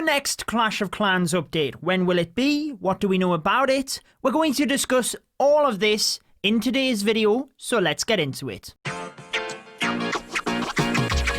next Clash of Clans update. When will it be? What do we know about it? We're going to discuss all of this in today's video, so let's get into it.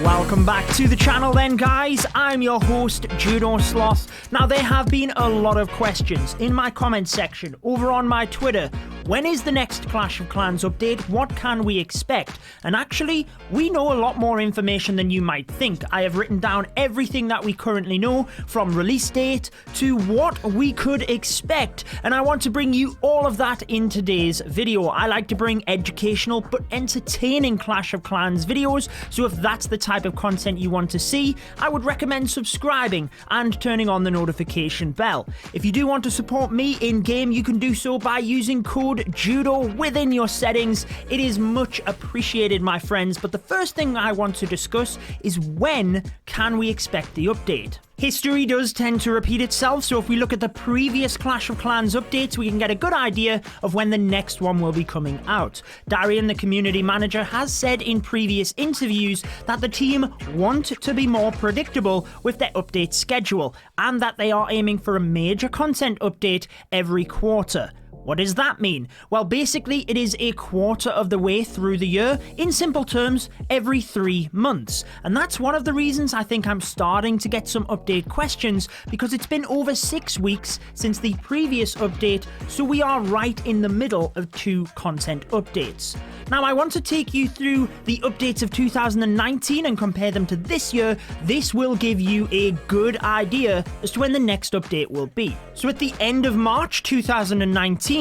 Welcome back to the channel then, guys. I'm your host, Judo Sloth. Now, there have been a lot of questions in my comment section over on my Twitter. When is the next Clash of Clans update? What can we expect? And actually, we know a lot more information than you might think. I have written down everything that we currently know, from release date to what we could expect. And I want to bring you all of that in today's video. I like to bring educational but entertaining Clash of Clans videos. So if that's the type of content you want to see, I would recommend subscribing and turning on the notification bell. If you do want to support me in game, you can do so by using code Judo within your settings. It is much appreciated, my friends. But the first thing I want to discuss is when can we expect the update? History does tend to repeat itself, so if we look at the previous Clash of Clans updates, we can get a good idea of when the next one will be coming out. Darian, the community manager, has said in previous interviews that the team want to be more predictable with their update schedule, and that they are aiming for a major content update every quarter. What does that mean? Well, basically, it is a quarter of the way through the year. In simple terms, every 3 months. And that's one of the reasons I think I'm starting to get some update questions, because it's been over 6 weeks since the previous update, so we are right in the middle of 2 content updates. Now, I want to take you through the updates of 2019 and compare them to this year. This will give you a good idea as to when the next update will be. So at the end of March 2019,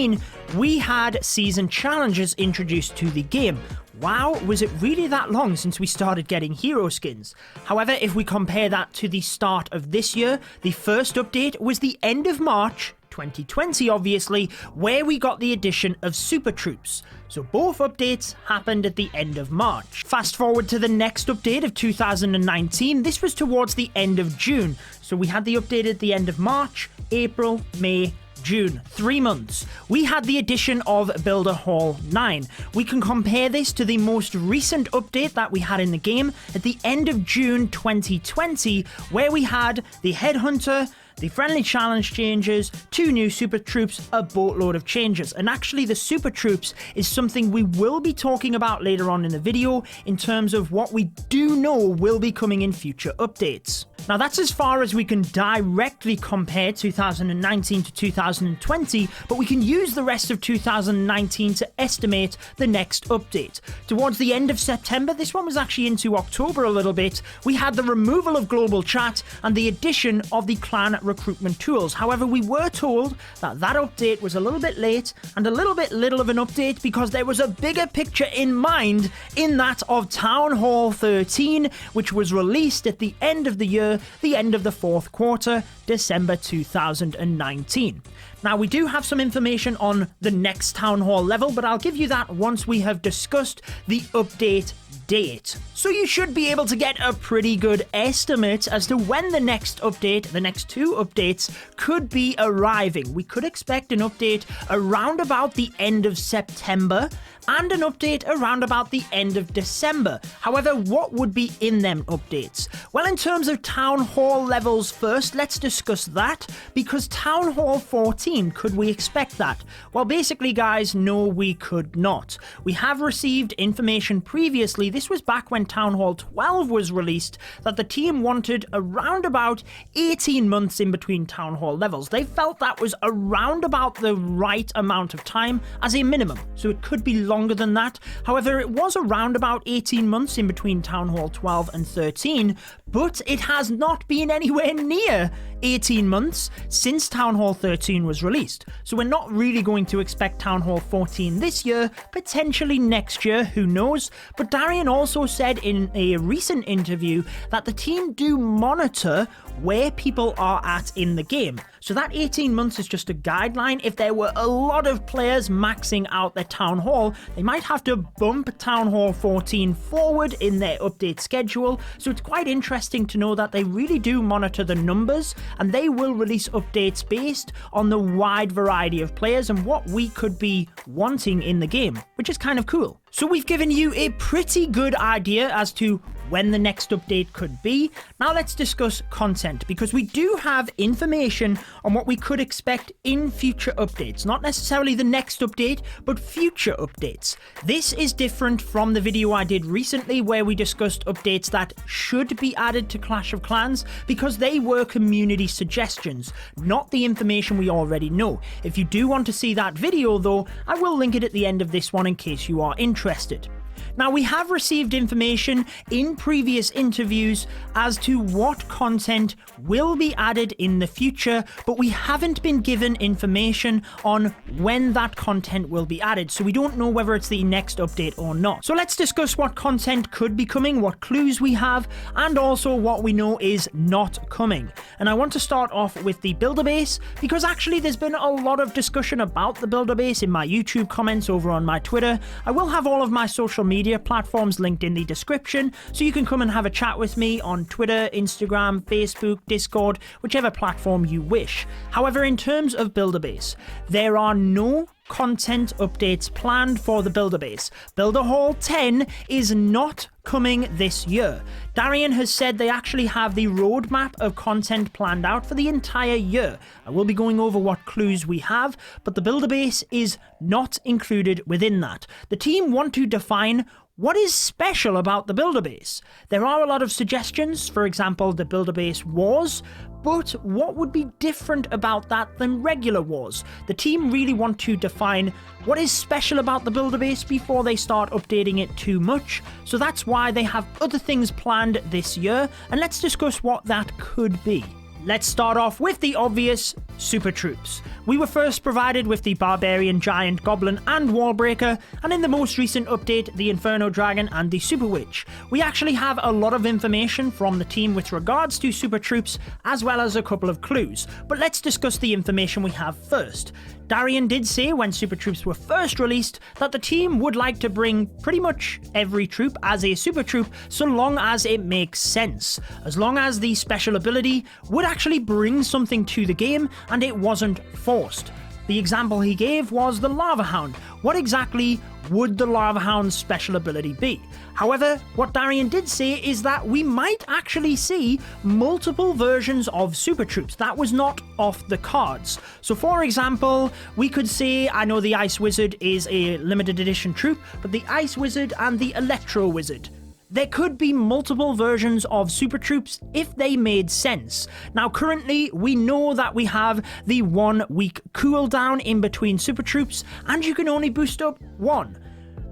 we had season challenges introduced to the game. Wow, was it really that long since we started getting hero skins? However, if we compare that to the start of this year, the first update was the end of March 2020, obviously, where we got the addition of super troops. So both updates happened at the end of March. Fast forward to the next update of 2019, this was towards the end of June. So we had the update at the end of March, April, May, June, 3 months. We had the addition of Builder Hall 9. We can compare this to the most recent update that we had in the game at the end of June 2020, where we had the Headhunter, the friendly challenge changes, 2 new super troops, a boatload of changes. And actually, the super troops is something we will be talking about later on in the video in terms of what we do know will be coming in future updates. Now, that's as far as we can directly compare 2019 to 2020, but we can use the rest of 2019 to estimate the next update. Towards the end of September, this one was actually into October a little bit, we had the removal of global chat and the addition of the clan recruitment tools. However, we were told that that update was a little bit late and a little bit little of an update because there was a bigger picture in mind, in that of Town Hall 13, which was released at the end of the year, the end of the 4th quarter, December 2019. Now, we do have some information on the next Town Hall level, but I'll give you that once we have discussed the update date. So you should be able to get a pretty good estimate as to when the next update, the next 2 updates, could be arriving. We could expect an update around about the end of September and an update around about the end of December. However, what would be in them updates? Well, in terms of Town Hall levels first, let's discuss that, because Town Hall 14, could we expect that? Well, basically, guys, no, we could not. We have received information previously, this was back when Town Hall 12 was released, that the team wanted around about 18 months in between Town Hall levels. They felt that was around about the right amount of time as a minimum, so it could be longer than that. However, it was around about 18 months in between Town Hall 12 and 13, but it has not been anywhere near 18 months since Town Hall 13 was released. So we're not really going to expect Town Hall 14 this year, potentially next year, who knows. But Darian also said in a recent interview that the team do monitor where people are at in the game. So that 18 months is just a guideline. If there were a lot of players maxing out their Town Hall, they might have to bump Town Hall 14 forward in their update schedule. So it's quite interesting to know that they really do monitor the numbers, and they will release updates based on the wide variety of players and what we could be wanting in the game, which is kind of cool. So we've given you a pretty good idea as to when the next update could be. Now let's discuss content, because we do have information on what we could expect in future updates. Not necessarily the next update, but future updates. This is different from the video I did recently where we discussed updates that should be added to Clash of Clans, because they were community suggestions, not the information we already know. If you do want to see that video though, I will link it at the end of this one in case you are interested. Now, we have received information in previous interviews as to what content will be added in the future, but we haven't been given information on when that content will be added, so we don't know whether it's the next update or not. So let's discuss what content could be coming, what clues we have, and also what we know is not coming. And I want to start off with the builder base, because actually there's been a lot of discussion about the builder base in my YouTube comments over on my Twitter. I will have all of my social media platforms linked in the description, so you can come and have a chat with me on Twitter, Instagram, Facebook, Discord, whichever platform you wish. However, in terms of builder base, there are no content updates planned for the builder base. Builder Hall 10 is not coming this year. Darian has said they actually have the roadmap of content planned out for the entire year. I will be going over what clues we have, but the builder base is not included within that. The team want to define what is special about the builder base. There are a lot of suggestions, for example, the builder base wars, but what would be different about that than regular wars? The team really want to define what is special about the builder base before they start updating it too much, so that's why they have other things planned this year, and let's discuss what that could be. Let's start off with the obvious, super troops. We were first provided with the Barbarian, Giant, Goblin and Wallbreaker, and in the most recent update, the Inferno Dragon and the Super Witch. We actually have a lot of information from the team with regards to super troops, as well as a couple of clues, but let's discuss the information we have first. Darian did say when super troops were first released that the team would like to bring pretty much every troop as a super troop, so long as it makes sense. As long as the special ability would actually bring something to the game and it wasn't forced. The example he gave was the Lava Hound. What exactly would the Lava Hound's special ability be? However, what Darian did say is that we might actually see multiple versions of super troops. That was not off the cards. So for example, we could say, I know the Ice Wizard is a limited edition troop, but the Ice Wizard and the Electro Wizard. There could be multiple versions of super troops if they made sense. Now currently we know that we have the 1 week cooldown in between super troops, and you can only boost up 1.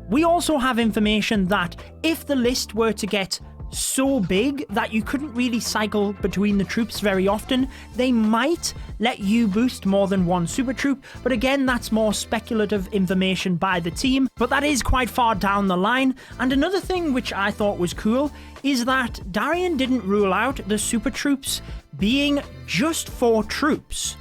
We also have information that if the list were to get so big that you couldn't really cycle between the troops very often, they might let you boost more than 1 super troop, but again, that's more speculative information by the team, but that is quite far down the line. And another thing which I thought was cool is that Darian didn't rule out the super troops being just for troops.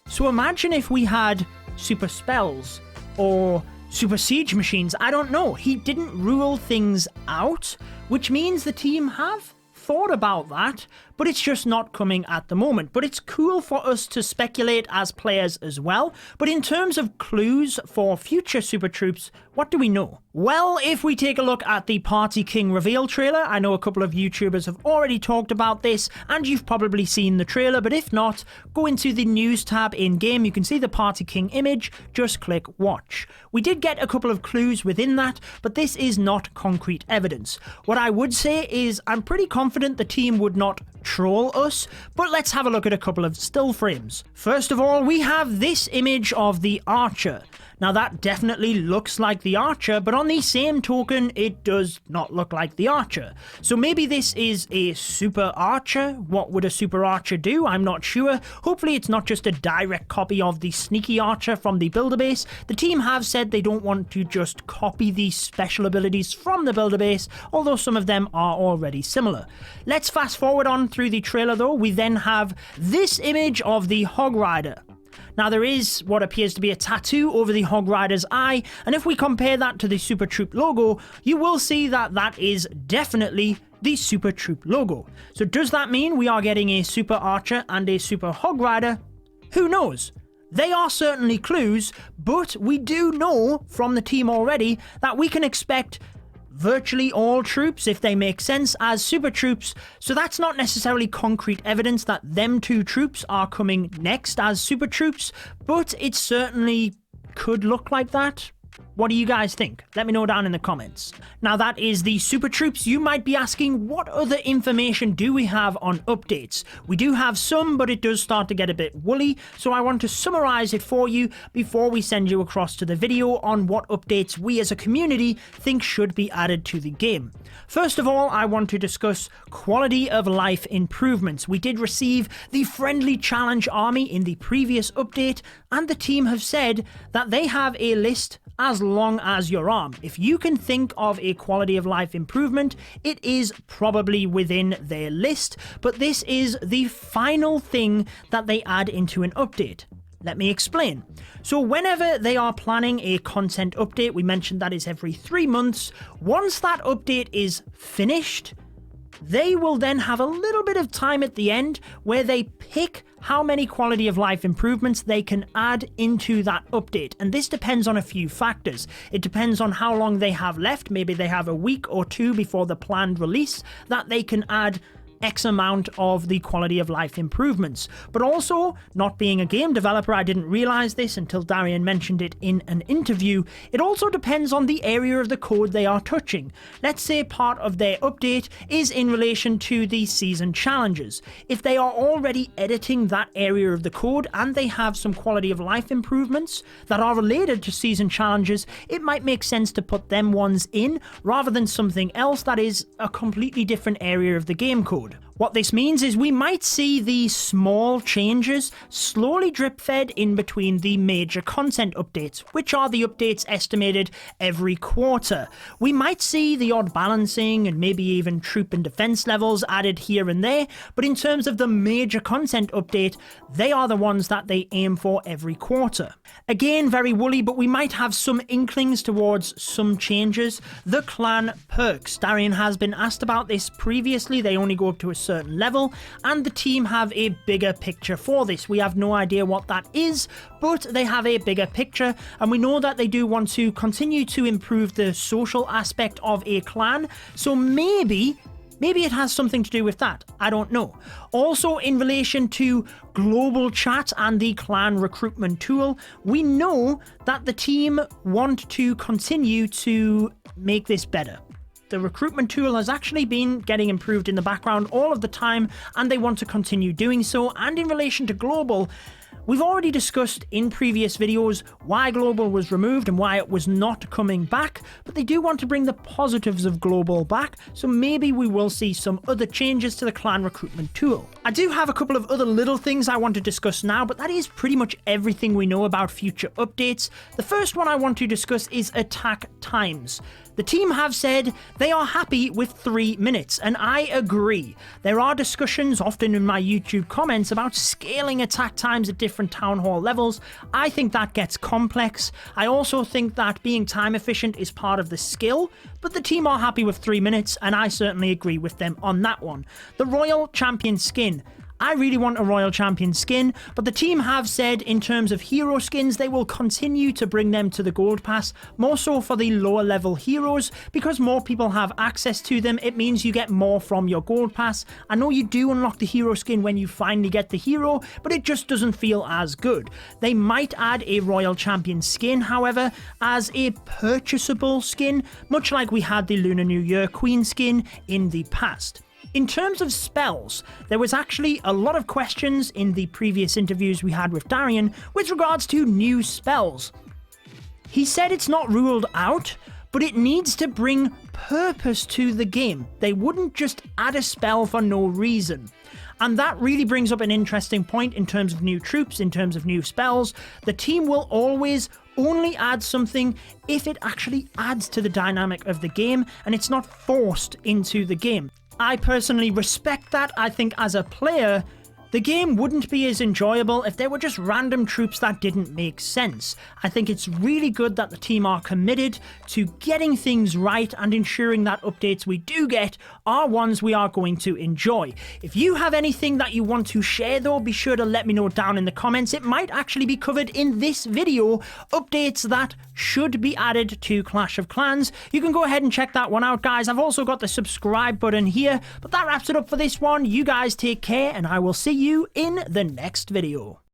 So imagine if we had super spells or super siege machines, I don't know. He didn't rule things out, which means the team have thought about that, but it's just not coming at the moment. But it's cool for us to speculate as players as well. But in terms of clues for future super troops, what do we know? Well, if we take a look at the Party King reveal trailer, I know a couple of YouTubers have already talked about this, and you've probably seen the trailer, but if not, go into the news tab in-game, you can see the Party King image, just click watch. We did get a couple of clues within that, but this is not concrete evidence. What I would say is I'm pretty confident the team would not troll us, but let's have a look at a couple of still frames. First of all, we have this image of the Archer. Now that definitely looks like the Archer, but on the same token, it does not look like the Archer. So maybe this is a Super Archer. What would a Super Archer do? I'm not sure. Hopefully it's not just a direct copy of the Sneaky Archer from the builder base. The team have said they don't want to just copy these special abilities from the builder base, although some of them are already similar. Let's fast forward on through the trailer though. We then have this image of the Hog Rider. Now there is what appears to be a tattoo over the Hog Rider's eye, and if we compare that to the Super Troop logo, you will see that that is definitely the Super Troop logo. So does that mean we are getting a Super Archer and a Super Hog Rider? Who knows? They are certainly clues, but we do know from the team already that we can expect virtually all troops if they make sense as super troops, so that's not necessarily concrete evidence that them two troops are coming next as super troops, but it certainly could look like that. What do you guys think? Let me know down in the comments. Now that is the super troops. You might be asking, what other information do we have on updates? We do have some, but it does start to get a bit woolly, so I want to summarize it for you before we send you across to the video on what updates we as a community think should be added to the game. First of all, I want to discuss quality of life improvements. We did receive the friendly challenge army in the previous update, and the team have said that they have a list as long as your arm. If you can think of a quality of life improvement, it is probably within their list, but this is the final thing that they add into an update. Let me explain. So whenever they are planning a content update, we mentioned that is every 3 months, once that update is finished, they will then have a little bit of time at the end where they pick how many quality of life improvements they can add into that update. And this depends on a few factors. It depends on how long they have left. Maybe they have a week or two before the planned release that they can add X amount of the quality of life improvements. But also, not being a game developer, I didn't realize this until Darian mentioned it in an interview, it also depends on the area of the code they are touching. Let's say part of their update is in relation to the season challenges. If they are already editing that area of the code and they have some quality of life improvements that are related to season challenges, it might make sense to put them ones in rather than something else that is a completely different area of the game code. What this means is we might see these small changes slowly drip fed in between the major content updates, which are the updates estimated every quarter. We might see the odd balancing and maybe even troop and defense levels added here and there, but in terms of the major content update, they are the ones that they aim for every quarter. Again, very woolly, but we might have some inklings towards some changes. The clan perks. Darian has been asked about this previously. They only go up to a certain level, and the team have a bigger picture for this. We have no idea what that is, but they have a bigger picture, and we know that they do want to continue to improve the social aspect of a clan, so maybe it has something to do with that. I don't know. Also, in relation to global chat and the clan recruitment tool, we know that the team want to continue to make this better. The recruitment tool has actually been getting improved in the background all of the time, and they want to continue doing so. And in relation to global, we've already discussed in previous videos why global was removed and why it was not coming back, but they do want to bring the positives of global back, so maybe we will see some other changes to the clan recruitment tool. I do have a couple of other little things I want to discuss now, but that is pretty much everything we know about future updates. The first one I want to discuss is attack times. The team have said they are happy with 3 minutes, and I agree. There are discussions often in my YouTube comments about scaling attack times at different town hall levels. I think that gets complex. I also think that being time efficient is part of the skill, but the team are happy with 3 minutes, and I certainly agree with them on that one. The Royal Champion skin. I really want a Royal Champion skin, but the team have said in terms of hero skins, they will continue to bring them to the Gold Pass, more so for the lower level heroes, because more people have access to them. It means you get more from your Gold Pass. I know you do unlock the hero skin when you finally get the hero, but it just doesn't feel as good. They might add a Royal Champion skin, however, as a purchasable skin, much like we had the Lunar New Year Queen skin in the past. In terms of spells, there was actually a lot of questions in the previous interviews we had with Darian with regards to new spells. He said it's not ruled out, but it needs to bring purpose to the game. They wouldn't just add a spell for no reason. And that really brings up an interesting point in terms of new troops, in terms of new spells. The team will always only add something if it actually adds to the dynamic of the game and it's not forced into the game. I personally respect that. I think as a player, The game wouldn't be as enjoyable if there were just random troops that didn't make sense. I think it's really good that the team are committed to getting things right and ensuring that updates we do get are ones we are going to enjoy. If you have anything that you want to share though, be sure to let me know down in the comments. It might actually be covered in this video, updates that should be added to Clash of Clans. You can go ahead and check that one out, guys. I've also got the subscribe button here, but that wraps it up for this one. You guys take care, and I will see you in the next video.